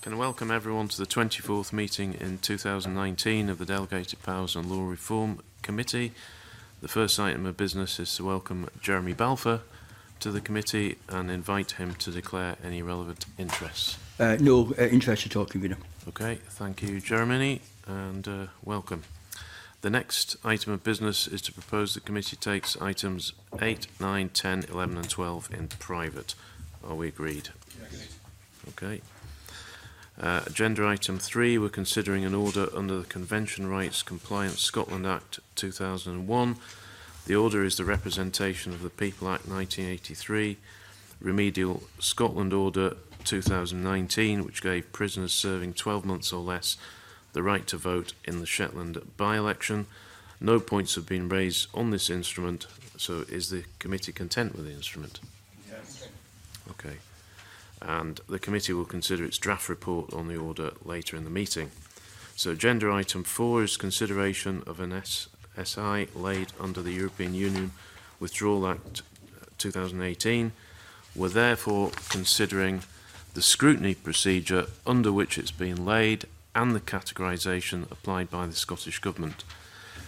Can I welcome everyone to the 24th meeting in 2019 of the Delegated Powers and Law Reform Committee. The first item of business is to welcome Jeremy Balfour to the committee and invite him to declare any relevant interests. No interest at all, Convener. Okay, thank you, Jeremy, and welcome. The next item of business is to propose the committee takes items 8, 9, 10, 11 and 12 in private. Are we agreed? Yes. Okay. Agenda item 3, we're considering an order under the Convention Rights Compliance Scotland Act 2001. The order is the representation of the People Act 1983, Remedial Scotland Order 2019, which gave prisoners serving 12 months or less the right to vote in the Shetland by-election. No points have been raised on this instrument, so is the committee content with the instrument? Yes. Okay. And the committee will consider its draft report on the order later in the meeting. So agenda item 4 is consideration of an SI laid under the European Union Withdrawal Act 2018. We're therefore considering the scrutiny procedure under which it's been laid and the categorisation applied by the Scottish Government.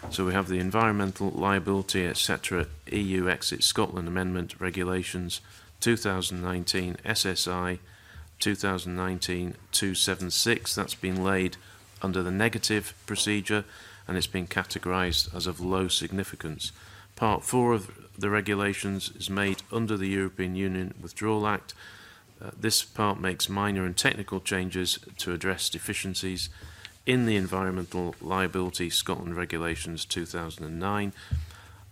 So we have the Environmental Liability, etc. EU Exit Scotland Amendment Regulations 2019 SSI 2019-276. That's been laid under the negative procedure and it's been categorised as of low significance. Part 4 of the regulations is made under the European Union Withdrawal Act. This part makes minor and technical changes to address deficiencies in the Environmental Liability Scotland Regulations 2009.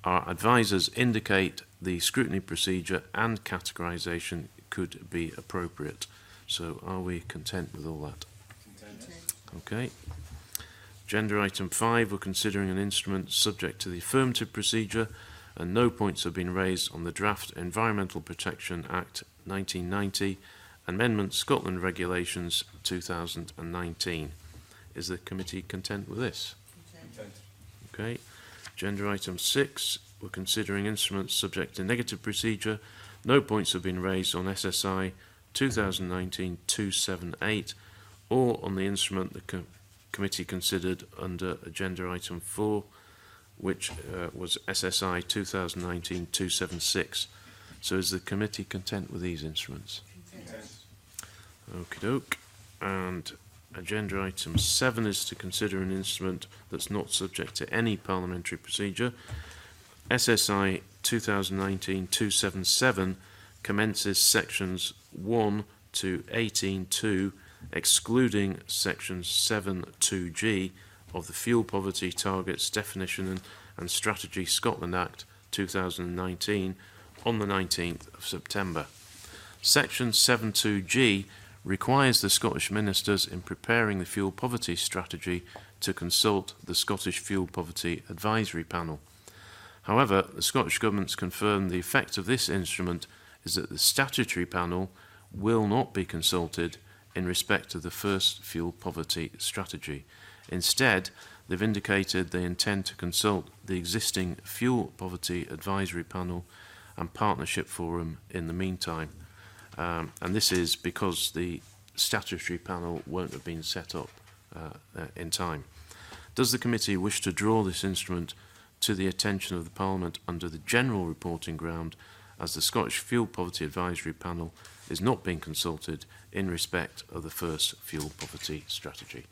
Our advisors indicate the scrutiny procedure and categorisation could be appropriate. So are we content with all that? Content. Okay. Agenda item 5, we're considering an instrument subject to the affirmative procedure and no points have been raised on the draft Environmental Protection Act 1990 Amendment Scotland Regulations 2019. Is the committee content with this? Content. Okay. Agenda item 6, we're considering instruments subject to negative procedure. No points have been raised on SSI 2019-278 or on the instrument the committee considered under agenda item 4, which was SSI 2019-276. So is the committee content with these instruments? Content. Okie doke. And agenda item 7 is to consider an instrument that's not subject to any parliamentary procedure. SSI 2019-277 commences sections 1 to 18.2, excluding sections 7.2g of the Fuel Poverty Targets Definition and Strategy Scotland Act 2019 on the 19th of September. Section 7.2g requires the Scottish Ministers in preparing the fuel poverty strategy to consult the Scottish Fuel Poverty Advisory Panel. However, the Scottish Government's confirmed the effect of this instrument is that the statutory panel will not be consulted in respect of the first fuel poverty strategy. Instead, they've indicated they intend to consult the existing Fuel Poverty Advisory Panel and Partnership Forum in the meantime. And this is because the statutory panel won't have been set up in time. Does the committee wish to draw this instrument to the attention of the Parliament under the general reporting ground as the Scottish Fuel Poverty Advisory Panel is not being consulted in respect of the first fuel poverty strategy?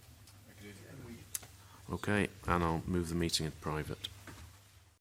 Okay, and I'll move the meeting in private.